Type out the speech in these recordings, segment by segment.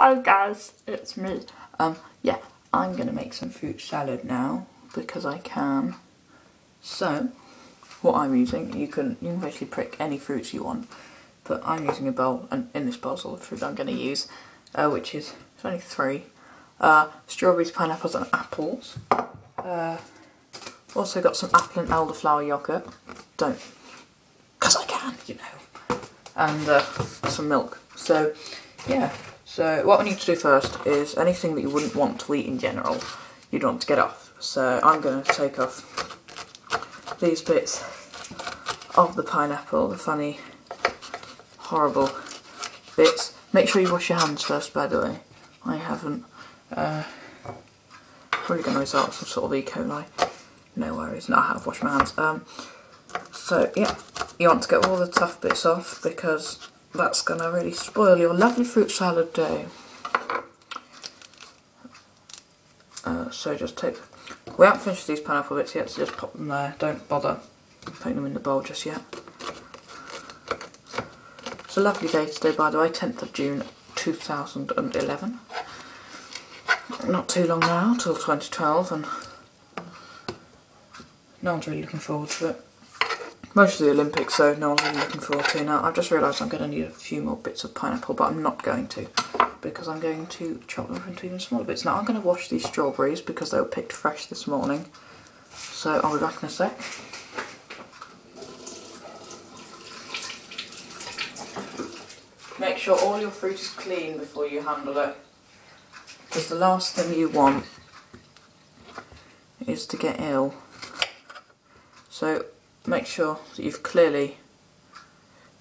Hi guys, it's me. Yeah, I'm gonna make some fruit salad now because I can. So, what I'm using, you can basically prick any fruits you want, but I'm using a bowl, and in this bowl's all the fruit I'm gonna use, which is it's only 3: strawberries, pineapples, and apples. Also got some apple and elderflower yogurt. Because I can, you know. And some milk. So, yeah. So what I need to do first is anything that you wouldn't want to eat in general, you'd want to get off. So I'm going to take off these bits of the pineapple, the funny, horrible bits. Make sure you wash your hands first, by the way. I haven't. Probably going to result in some sort of E. coli. No worries, no, I have washed my hands. So yeah, you want to get all the tough bits off because that's going to really spoil your lovely fruit salad day. So just take... We haven't finished these pineapple bits yet, so just pop them there. Don't bother putting them in the bowl just yet. It's a lovely day today, by the way, 10th of June 2011. Not too long now, till 2012, and no one's really looking forward to it. Most of the Olympics, so no one's really looking forward to it now. I've just realised I'm going to need a few more bits of pineapple, but I'm not going to, because I'm going to chop them into even smaller bits. Now I'm going to wash these strawberries because they were picked fresh this morning. So I'll be back in a sec. Make sure all your fruit is clean before you handle it, because the last thing you want is to get ill. So make sure that you've clearly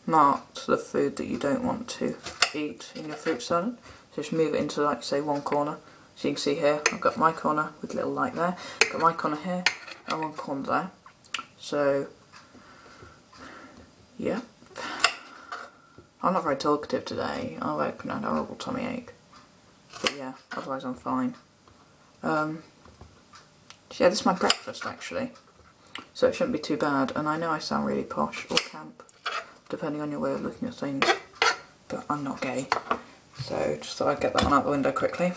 marked the food that you don't want to eat in your fruit salad. So just move it into, like, say, one corner. So you can see here, I've got my corner with a little light there, got my corner here, and one corner there. So, yeah. I'm not very talkative today. I've opened a horrible tummy ache. But yeah, otherwise I'm fine. So yeah, this is my breakfast, actually. So it shouldn't be too bad, and I know I sound really posh or camp, depending on your way of looking at things, but I'm not gay, so just thought I'd get that one out the window quickly.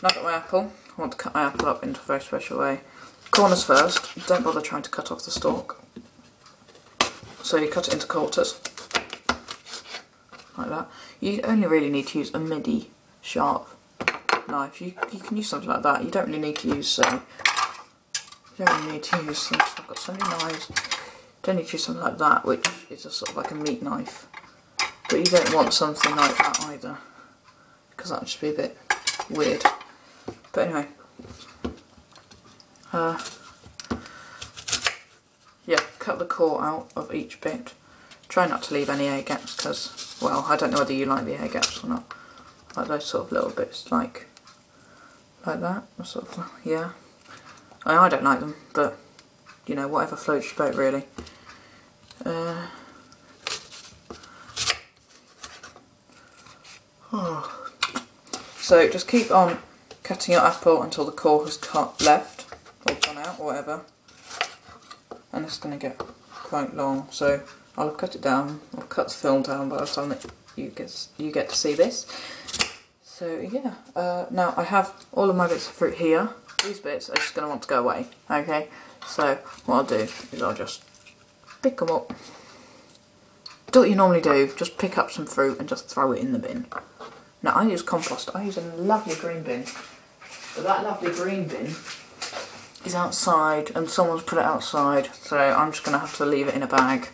Now I've got my apple. I want to cut my apple up into a very special way. Corners first, don't bother trying to cut off the stalk. So you cut it into quarters, like that. You only really need to use a midi sharp knife. You can use something like that. You don't really need to use I've got so many knives. Don't need to use something like that, which is a sort of like a meat knife. But you don't want something like that either, because that would just be a bit weird. But anyway, yeah, cut the core out of each bit. Try not to leave any air gaps, because, well, I don't know whether you like the air gaps or not. Like those sort of little bits, like that, sort of, yeah. I don't like them, but, you know, whatever floats your boat, really. So just keep on cutting your apple until the core has cut left, or gone out, or whatever. And it's going to get quite long, so I'll have cut it down, I'll cut the film down by the time that you get to see this. So yeah, now I have all of my bits of fruit here. These bits are just going to want to go away, okay? So what I'll do is I'll just pick them up. Do what you normally do, just pick up some fruit and just throw it in the bin. Now I use compost, I use a lovely green bin. But that lovely green bin is outside and someone's put it outside, so I'm just going to have to leave it in a bag,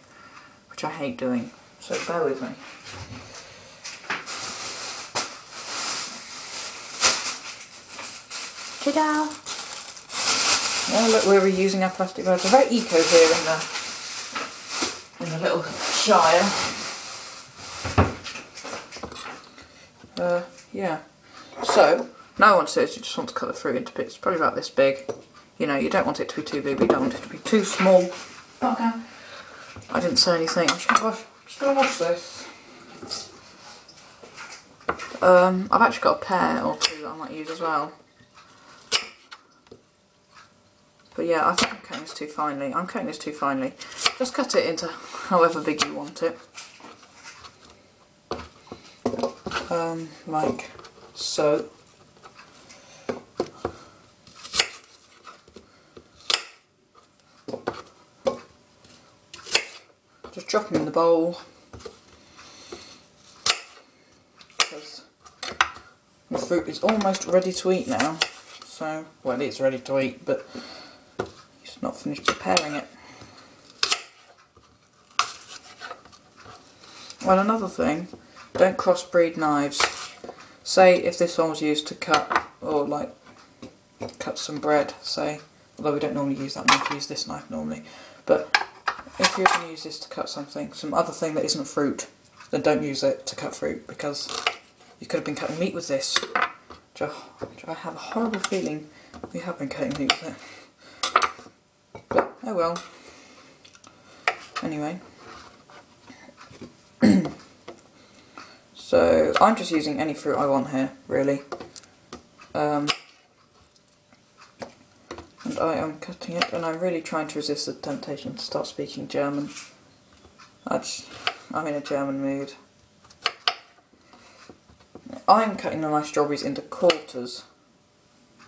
which I hate doing, so bear with me. Ta-da! Oh look, we're reusing our plastic bags. We're very eco here in the little shire. Yeah. So, now what I want to do is you just want to cut the fruit into bits, probably about this big. You know, you don't want it to be too big, but you don't want it to be too small. Okay. I didn't say anything. I'm just going to wash this. I've actually got a pear or two that I might use as well. But yeah, I think I'm cutting this too finely. I'm cutting this too finely. Just cut it into however big you want it. like so. Just drop them in the bowl, because the fruit is almost ready to eat now. So, well, it's ready to eat, but it's not finished preparing it. Well, another thing, don't crossbreed knives. Say if this one was used to cut, or like cut some bread, say, although we don't normally use that knife, we use this knife normally, but if you're going to use this to cut something, some other thing that isn't fruit, then don't use it to cut fruit, because you could have been cutting meat with this. I have a horrible feeling we have been cutting meat with it. But, oh well. Anyway. So, I'm just using any fruit I want here, really. And I am cutting it, and I'm really trying to resist the temptation to start speaking German. I'm in a German mood. I'm cutting my strawberries into quarters.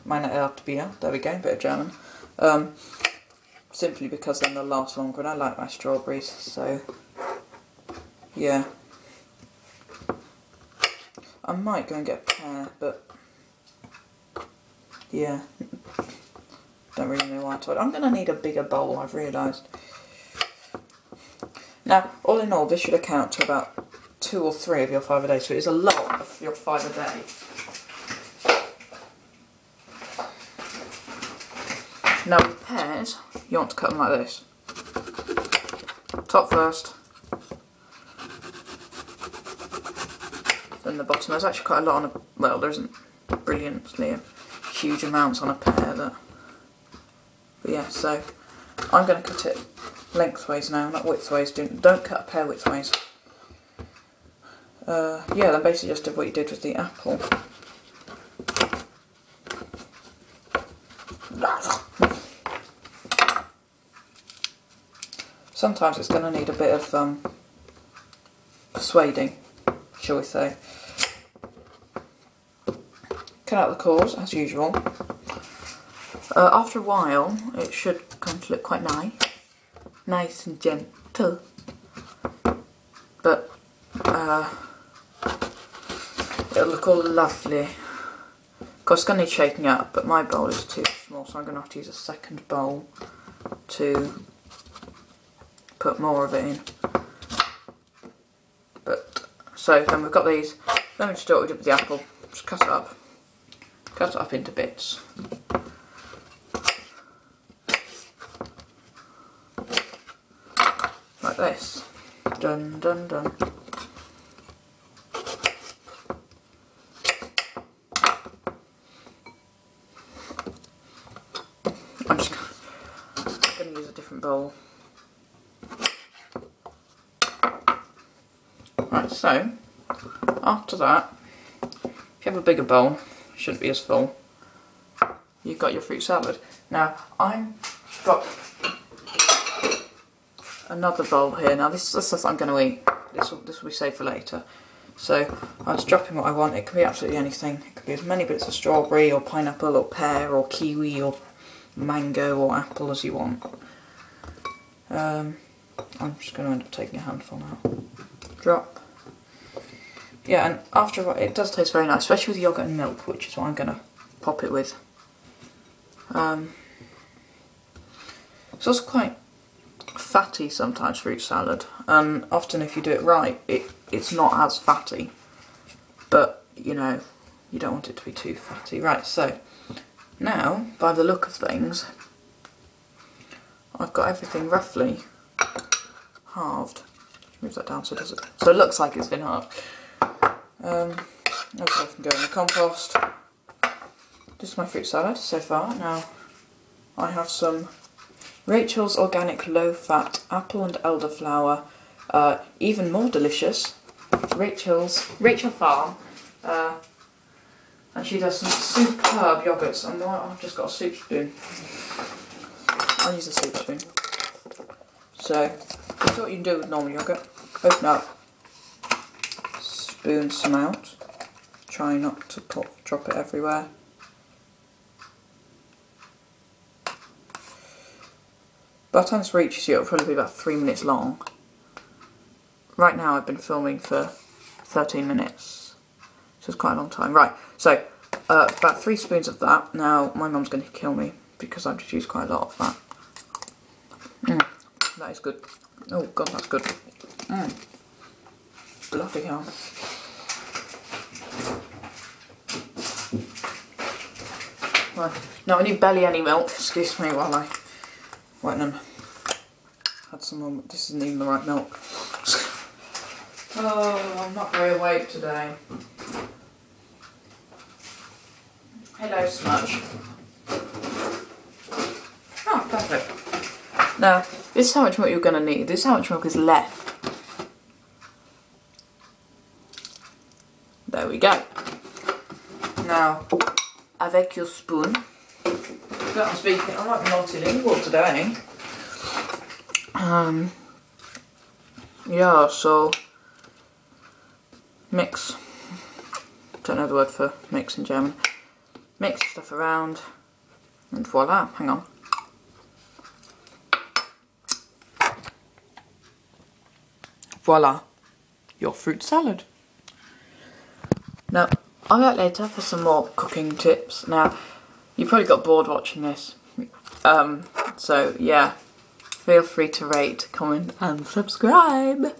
Meine Erdbeer, there we go, bit of German. Simply because then they'll last longer, and I like my strawberries, so yeah. I might go and get a pear, but yeah. Don't really know why I told you. I'm going to need a bigger bowl, I've realised. Now, all in all, this should account to about 2 or 3 of your 5 a day, so it is a lot of your 5 a day. Now with pears, you want to cut them like this. Top first, then the bottom. There's actually quite a lot on a, well, there isn't brilliantly huge amounts on a pear, but yeah, so I'm going to cut it lengthways now, not widthways. Don't cut a pear widthways. Yeah, then basically just do what you did with the apple. Sometimes it's going to need a bit of persuading, shall we say. Cut out the cores, as usual. After a while, it should come to look quite nice. Nice and gentle. But, it'll look all lovely. Of course, it's going to need shaking up, but my bowl is too small, so I'm going to have to use a second bowl to put more of it in. But, so then we've got these. Then we just do what we did with the apple. Just cut it up. Cut it up into bits. Like this. Dun dun dun. I'm just going to use a different bowl. Right, so after that, if you have a bigger bowl, it shouldn't be as full. You've got your fruit salad. Now I've got another bowl here. Now this is the stuff I'm going to eat. This will be saved for later. So I'll just drop in what I want. It can be absolutely anything. It could be as many bits of strawberry or pineapple or pear or kiwi or mango or apple as you want. I'm just going to end up taking a handful now. Drop. Yeah, and after a while, it does taste very nice, especially with yogurt and milk, which is what I'm going to pop it with. It's also quite fatty sometimes, fruit salad, and often if you do it right, it's not as fatty, but you know, you don't want it to be too fatty. Right, so now, by the look of things, I've got everything roughly halved. Move that down so it doesn't. So it looks like it's been halved. Okay, I can go in the compost. This is my fruit salad so far. Now I have some Rachel's Organic Low Fat Apple and Elderflower. Even more delicious, Rachel Farm. And she does some superb yogurts. And I've just got a soup spoon. I'll use a soup spoon. So that's what you can do with normal yogurt. Open up, spoon some out. try not to drop it everywhere. By the time this reaches you, it'll probably be about 3 minutes long. Right now I've been filming for 13 minutes, so it's quite a long time. Right, so about 3 spoons of that. Now my mum's going to kill me because I've just used quite a lot of that. That is good. Oh god, that's good. Bloody hell. Right, now when you belly any milk, excuse me while I went and had some more. This isn't even the right milk. Oh, I'm not very awake today. Hello, Smudge. Oh, perfect. Now, this is how much milk you're going to need. This is how much milk is left. There we go. Now, avec your spoon. But I'm speaking, I'm like multilingual today. Yeah, so mix. Don't know the word for mix in German. Mix stuff around, and voila. Hang on. Voila, your fruit salad. Now, I'll be back later for some more cooking tips. Now, you probably got bored watching this. So yeah, feel free to rate, comment and subscribe.